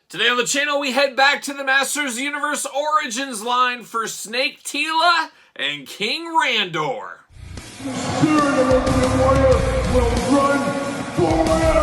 Today on the channel, we head back to the Masters of the Universe Origins line for Snake Teela and King Randor. The spirit of Ultimate Warrior will run forever!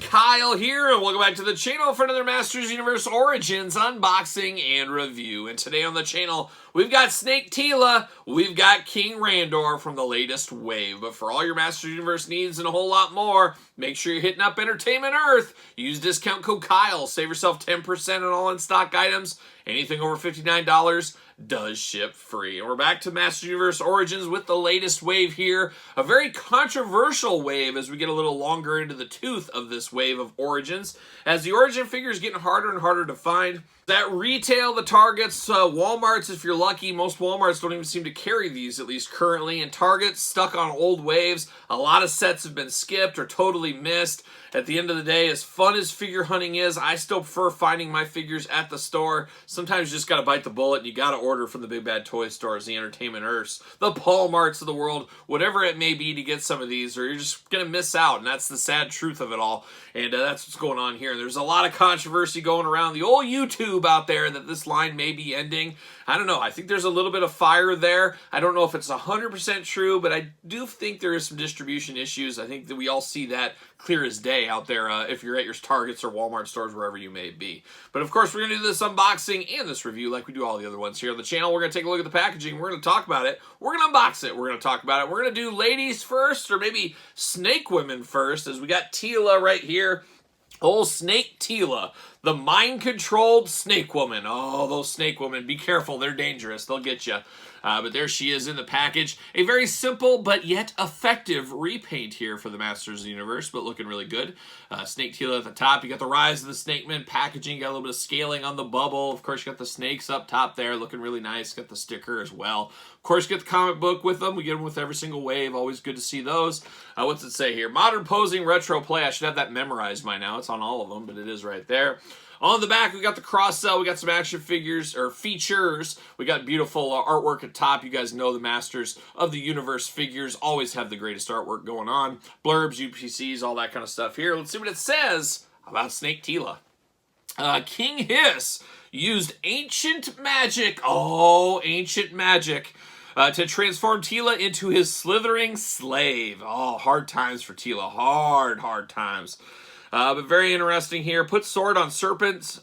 Kyle here, and welcome back to the channel for another Masters Universe Origins unboxing and review. And today on the channel, we've got Snake Teela, we've got King Randor from the latest wave. But for all your Masters Universe needs and a whole lot more, make sure you're hitting up Entertainment Earth. Use discount code Kyle, save yourself 10% on all in-stock items. Anything over $59 does ship free. And we're back to Masters Universe Origins with the latest wave here. A very controversial wave as we get a little longer into the tooth of this wave of Origins. As the Origin figure is getting harder and harder to find. At retail, the Targets, Walmarts, if you're lucky, most Walmarts don't even seem to carry these, at least currently. And Targets, stuck on old waves. A lot of sets have been skipped or totally missed. At the end of the day, as fun as figure hunting is, I still prefer finding my figures at the store. Sometimes you just got to bite the bullet and you got to order from the big bad toy stores, the Entertainment Earths, the Walmarts of the world, whatever it may be to get some of these, or you're just going to miss out. And that's the sad truth of it all. And that's what's going on here. There's a lot of controversy going around the old YouTube out there that this line may be ending. I don't know. I think there's a little bit of fire there. I don't know if it's 100% true, but I do think there is some distribution issues. I think that we all see that clear as day out there if you're at your Targets or Walmart stores, wherever you may be. But of course, we're going to do this unboxing and this review like we do all the other ones here on the channel. We're going to take a look at the packaging. We're going to talk about it. We're going to unbox it. We're going to talk about it. We're going to do ladies first, or maybe snake women first, as we got Teela right here. Old Snake Teela, the mind-controlled snake woman. Oh, those snake women, be careful. They're dangerous. They'll get you. But there she is in the package. A very simple but yet effective repaint here for the Masters of the Universe, but looking really good. Snake Teela at the top. You got the Rise of the Snake Man packaging. You got a little bit of scaling on the bubble. Of course, you got the snakes up top there, looking really nice. Got the sticker as well. Of course, you get the comic book with them. We get them with every single wave. Always good to see those. What's it say here? Modern posing retro play. I should have that memorized by now. It's on all of them, but it is right there. On the back, we got the cross sell. We got some action figures, or features. We got beautiful artwork at top. You guys know the Masters of the Universe figures always have the greatest artwork going on. Blurbs, UPCs, all that kind of stuff here. Let's see what it says about Snake Teela. King Hiss used ancient magic. Oh, ancient magic. To transform Teela into his slithering slave. Oh, hard times for Teela. Hard times. But very interesting here. Put sword of serpents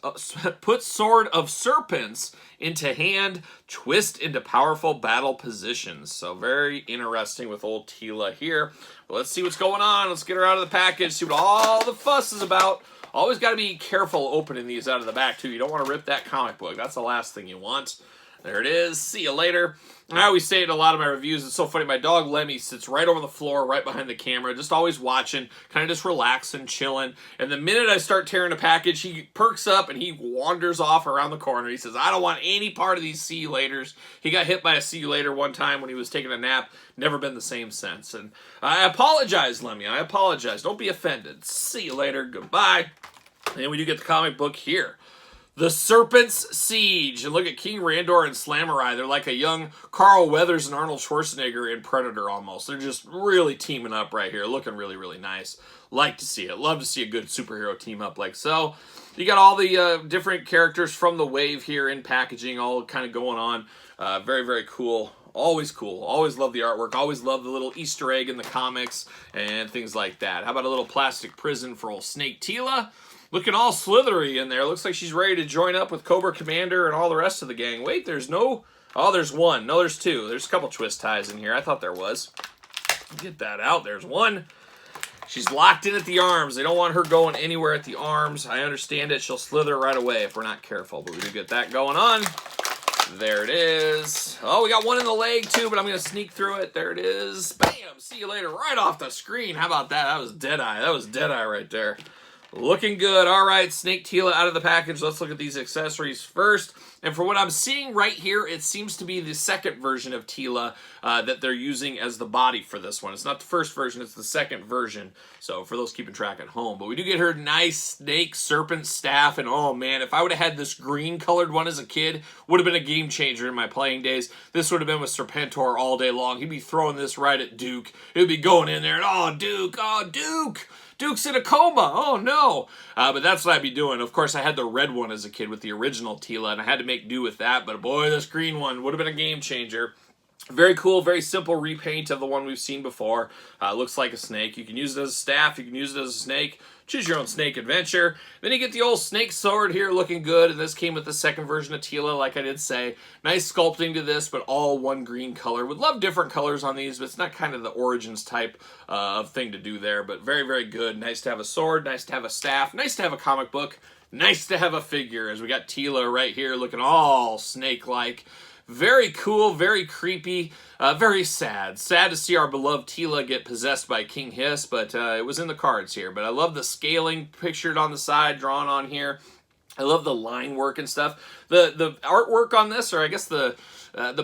into hand, twist into powerful battle positions. So very interesting with old Teela here. But let's see what's going on. Let's get her out of the package, see what all the fuss is about. Always got to be careful opening these out of the back too. You don't want to rip that comic book. That's the last thing you want. There it is. See you later. I always say it in a lot of my reviews. It's so funny. My dog Lemmy sits right over the floor, right behind the camera, just always watching, kind of just relaxing, chilling. And the minute I start tearing a package, he perks up and he wanders off around the corner. He says, I don't want any part of these see you laters. He got hit by a see you later one time when he was taking a nap. Never been the same since. And I apologize, Lemmy. I apologize. Don't be offended. See you later. Goodbye. And we do get the comic book here. The Serpent's Siege. And look at King Randor and Slamurai. They're like a young Carl Weathers and Arnold Schwarzenegger in Predator almost. They're just really teaming up right here. Looking really, really nice. Like to see it. Love to see a good superhero team up like so. You got all the different characters from the wave here in packaging, all kind of going on. Very, very cool. Always cool. Always love the artwork. Always love the little Easter egg in the comics and things like that. How about a little plastic prison for old Snake Teela? Looking all slithery in there. Looks like she's ready to join up with Cobra Commander and all the rest of the gang. Wait, there's no... Oh, there's one. No, there's two. There's a couple twist ties in here. I thought there was. Get that out. There's one. She's locked in at the arms. They don't want her going anywhere at the arms. I understand it. She'll slither right away if we're not careful. But we do get that going on. There it is. Oh, we got one in the leg too, but I'm going to sneak through it. There it is. Bam! See you later. Right off the screen. How about that? That was Deadeye. That was Deadeye right there. Looking good. All right, Snake Teela out of the package. Let's look at these accessories first. And for what I'm seeing right here, it seems to be the second version of Teela that they're using as the body for this one. It's not the first version, it's the second version. So for those keeping track at home. But we do get her nice snake serpent staff. And oh man, if I would have had this green colored one as a kid, would have been a game changer in my playing days. This would have been with Serpentor all day long. He'd be throwing this right at Duke. It would be going in there and oh, Duke. Duke's in a coma. Oh, no. But that's what I'd be doing. Of course, I had the red one as a kid with the original Teela, and I had to make do with that. But boy, this green one would have been a game changer. Very cool, very simple repaint of the one we've seen before. Looks like a snake. You can use it as a staff. You can use it as a snake. Choose your own snake adventure. Then you get the old snake sword here looking good. And this came with the second version of Teela, like I did say. Nice sculpting to this, but all one green color. Would love different colors on these, but it's not kind of the Origins type of thing to do there. But very, very good. Nice to have a sword. Nice to have a staff. Nice to have a comic book. Nice to have a figure, as we got Teela right here looking all snake-like. Very cool, very creepy, very sad. Sad to see our beloved Teela get possessed by King Hiss, but it was in the cards here. But I love the scaling pictured on the side, drawn on here. I love the line work and stuff. The artwork on this, or I guess the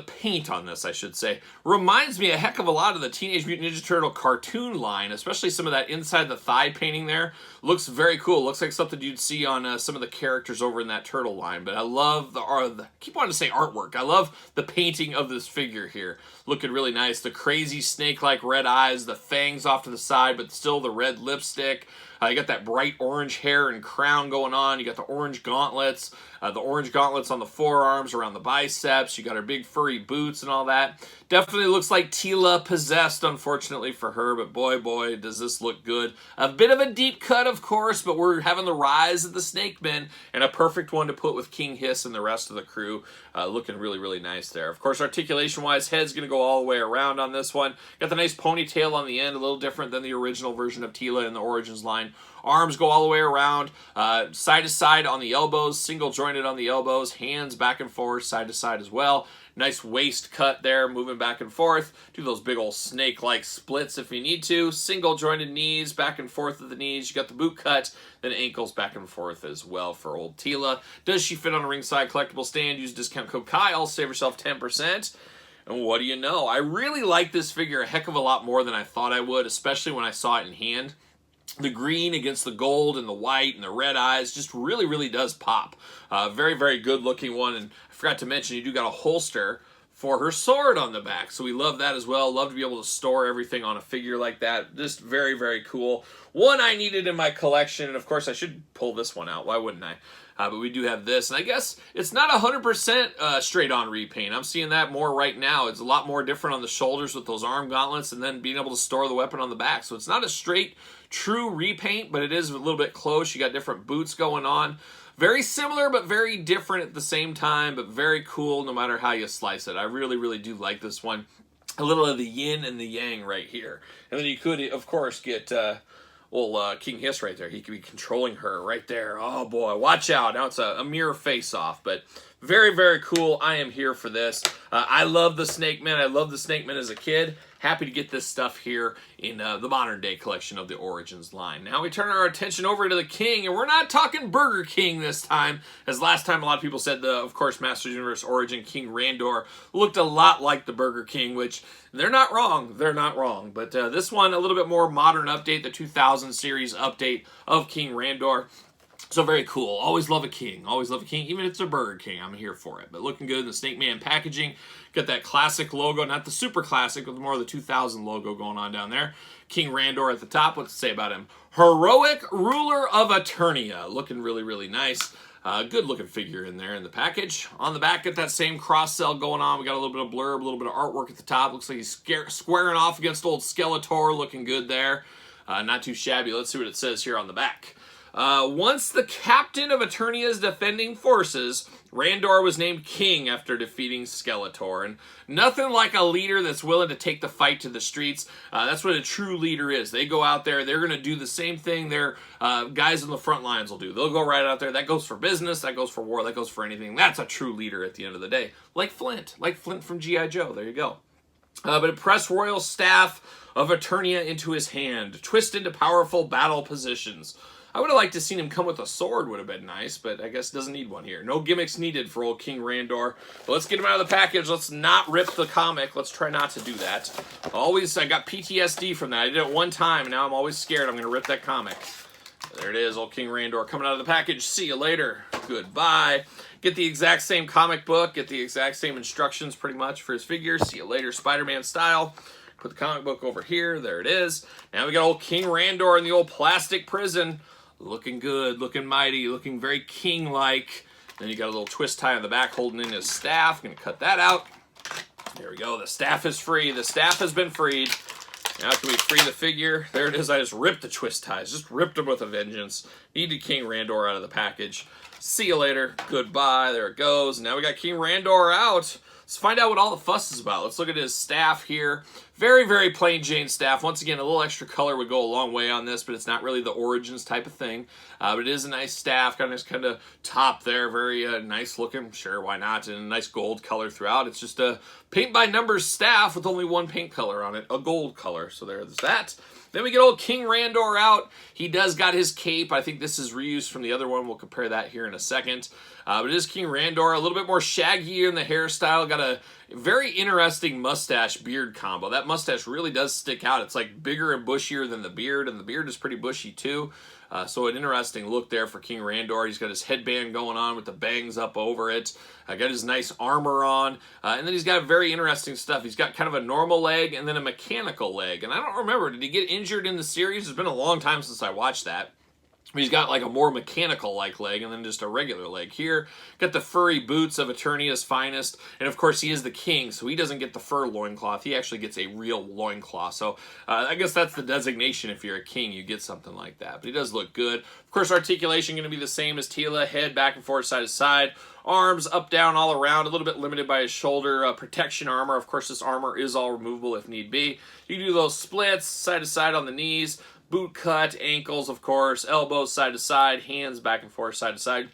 paint on this, I should say, reminds me a heck of a lot of the Teenage Mutant Ninja Turtle cartoon line, especially some of that inside the thigh painting there. Looks very cool. Looks like something you'd see on some of the characters over in that turtle line. But I love I keep wanting to say artwork. I love the painting of this figure here. Looking really nice. The crazy snake-like red eyes, the fangs off to the side, but still the red lipstick. You got that bright orange hair and crown going on. You got the orange gauntlets. The orange gauntlets on the forearms, around the biceps. You got her big furry boots and all that. Definitely looks like Teela possessed, unfortunately for her, but boy, does this look good. A bit of a deep cut, of course, but we're having the rise of the Snake Men, and a perfect one to put with King Hiss and the rest of the crew. Looking really, really nice there. Of course, articulation-wise, head's going to go all the way around on this one. Got the nice ponytail on the end, a little different than the original version of Teela in the Origins line. Arms go all the way around, side to side on the elbows, single jointed on the elbows, hands back and forth, side to side as well. Nice waist cut there, moving back and forth. Do those big old snake-like splits if you need to. Single jointed knees, back and forth at the knees. You got the boot cut, then ankles back and forth as well for old Teela. Does she fit on a ringside collectible stand? Use discount code Kyle, save yourself 10%. And what do you know? I really like this figure a heck of a lot more than I thought I would, especially when I saw it in hand. The green against the gold and the white and the red eyes just really, really does pop. Very, very good looking one. And I forgot to mention, you do got a holster for her sword on the back. So we love that as well. Love to be able to store everything on a figure like that. Just very, very cool. One I needed in my collection. And of course, I should pull this one out. Why wouldn't I? But we do have this. And I guess it's not 100% straight on repaint. I'm seeing that more right now. It's a lot more different on the shoulders with those arm gauntlets and then being able to store the weapon on the back. So it's not a straight, true repaint, but it is a little bit close. You got different boots going on. Very similar, but very different at the same time, but very cool no matter how you slice it. I really, really do like this one. A little of the yin and the yang right here. And then you could, of course, get King Hiss right there. He could be controlling her right there. Oh boy, watch out. Now it's a mirror face-off, but very, very cool. I am here for this. I love the Snake Men. I love the Snake Men as a kid. Happy to get this stuff here in the modern day collection of the Origins line. Now we turn our attention over to the King, and we're not talking Burger King this time, as last time a lot of people said of course, Masters Universe Origin King Randor looked a lot like the Burger King, which they're not wrong. They're not wrong. But this one, a little bit more modern update, the 2000 series update of King Randor. So very cool. Always love a king. Always love a king. Even if it's a Burger King, I'm here for it. But looking good in the Snake Man packaging. Got that classic logo. Not the super classic, but more of the 2000 logo going on down there. King Randor at the top. What's to say about him? Heroic Ruler of Eternia. Looking really, really nice. Good looking figure in there in the package. On the back, got that same cross cell going on. We got a little bit of blurb, a little bit of artwork at the top. Looks like he's squaring off against old Skeletor. Looking good there. Not too shabby. Let's see what it says here on the back. Once the captain of Eternia's defending forces, Randor was named king after defeating Skeletor. And nothing like a leader that's willing to take the fight to the streets. That's what a true leader is. They go out there, they're going to do the same thing their guys on the front lines will do. They'll go right out there. That goes for business, that goes for war, that goes for anything. That's a true leader at the end of the day. Like Flint from G.I. Joe. There you go. But it pressed royal staff of Eternia into his hand, twist into powerful battle positions. I would have liked to seen him come with a sword, would have been nice, but I guess doesn't need one here. No gimmicks needed for old King Randor. But let's get him out of the package. Let's not rip the comic. Let's try not to do that. I got PTSD from that. I did it one time, and now I'm always scared I'm going to rip that comic. There it is, old King Randor coming out of the package. See you later. Goodbye. Get the exact same comic book. Get the exact same instructions pretty much for his figure. See you later, Spider-Man style. Put the comic book over here. There it is. Now we got old King Randor in the old plastic prison. Looking good, looking mighty, looking very king-like. Then you got a little twist tie on the back holding in his staff. Going to cut that out. There we go. The staff is free. The staff has been freed. Now can we free the figure? There it is. I just ripped the twist ties. Just ripped them with a vengeance. Needed King Randor out of the package. See you later. Goodbye. There it goes. Now we got King Randor out. Let's find out what all the fuss is about. Let's look at his staff here. Very, very plain Jane staff. Once again, a little extra color would go a long way on this, but it's not really the Origins type of thing. But it is a nice staff. Got a nice kind of top there. Very nice looking. Sure, why not? And a nice gold color throughout. It's just a paint by numbers staff with only one paint color on it. A gold color. So there's that. Then we get old King Randor out. He does got his cape. I think this is reused from the other one. We'll compare that here in a second. But it is King Randor. A little bit more shaggy in the hairstyle. Got a very interesting mustache beard combo. That mustache really does stick out. It's like bigger and bushier than the beard, and the beard is pretty bushy too. So an interesting look there for King Randor. He's got his headband going on with the bangs up over it. Got his nice armor on. And then he's got very interesting stuff. He's got kind of a normal leg and then a mechanical leg. And I don't remember, did he get injured in the series? It's been a long time since I watched that. He's got like a more mechanical-like leg and then just a regular leg here. Got the furry boots of Eternia's finest. And of course, he is the king, so he doesn't get the fur loincloth. He actually gets a real loincloth. So I guess that's the designation. If you're a king, you get something like that. But he does look good. Of course, articulation going to be the same as Teela. Head back and forth, side to side. Arms up, down, all around. A little bit limited by his shoulder. Protection armor. Of course, this armor is all removable if need be. You can do those splits, side to side on the knees. Boot cut, ankles, of course, elbows side to side, hands back and forth, side to side.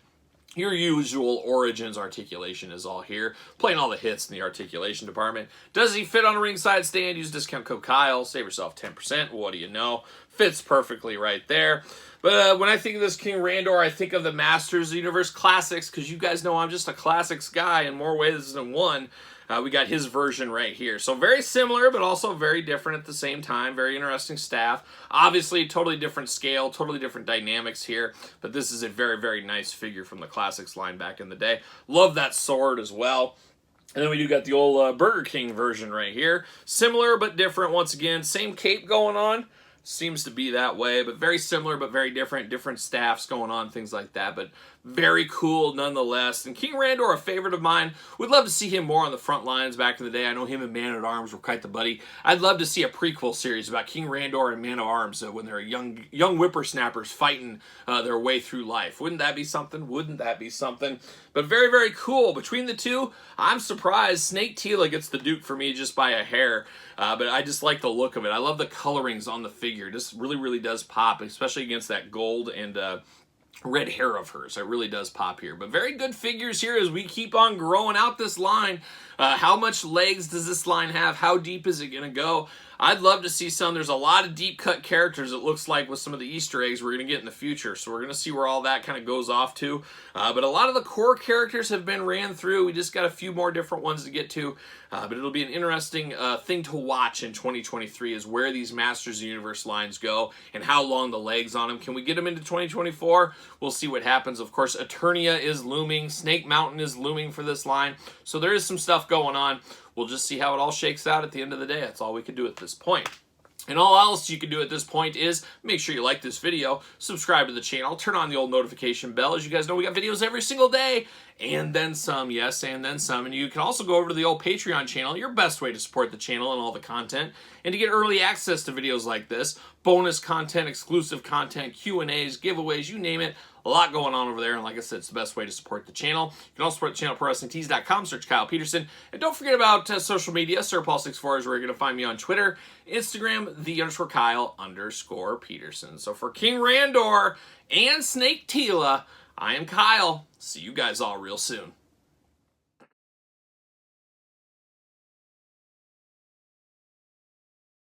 Your usual Origins articulation is all here. Playing all the hits in the articulation department. Does he fit on a ringside stand? Use discount code Kyle. Save yourself 10%. What do you know? Fits perfectly right there. But when I think of this King Randor, I think of the Masters of the Universe Classics, because you guys know I'm just a Classics guy in more ways than one. We got his version right here. So very similar, but also very different at the same time. Very interesting staff. Obviously, totally different scale, totally different dynamics here. But this is a very, very nice figure from the Classics line back in the day. Love that sword as well. And then we do got the old Burger King version right here. Similar, but different. Once again, same cape going on. Seems to be that way, but very similar, but very different. Different staffs going on, things like that. But very cool nonetheless. And King Randor, a favorite of mine. Would love to see him more on the front lines back in the day. I know him and Man-at-Arms were quite the buddy. I'd love to see a prequel series about King Randor and Man-at-Arms when they're young whippersnappers fighting their way through life. Wouldn't that be something? Wouldn't that be something? But very, very cool. Between the two, I'm surprised Snake Teela gets the Duke for me just by a hair. But I just like the look of it. I love the colorings on the figure. This really, really does pop, especially against that gold and red hair of hers. It really does pop here. But very good figures here as we keep on growing out this line. How much legs does this line have? How deep is it going to go? I'd love to see some. There's a lot of deep cut characters, it looks like, with some of the Easter eggs we're going to get in the future. So we're going to see where all that kind of goes off to. But a lot of the core characters have been ran through. We just got a few more different ones to get to. But it'll be an interesting thing to watch in 2023 is where these Masters of the Universe lines go and how long the legs on them. Can we get them into 2024? We'll see what happens. Of course, Eternia is looming. Snake Mountain is looming for this line. So there is some stuff going on. We'll just see how it all shakes out at the end of the day. That's all we can do at this point. And all else you can do at this point is make sure you like this video, subscribe to the channel, turn on the old notification bell. As you guys know, we got videos every single day, and then some, yes, and then some. And you can also go over to the old Patreon channel, your best way to support the channel and all the content, and to get early access to videos like this, bonus content, exclusive content, Q&As, giveaways, you name it. A lot going on over there, and like I said, it's the best way to support the channel. You can also support the channel at ProWrestlingTees.com, search Kyle Peterson. And don't forget about social media. SirPaul64 is where you're going to find me on Twitter, Instagram, _Kyle_Peterson. So for King Randor and Snake Teela, I am Kyle. See you guys all real soon.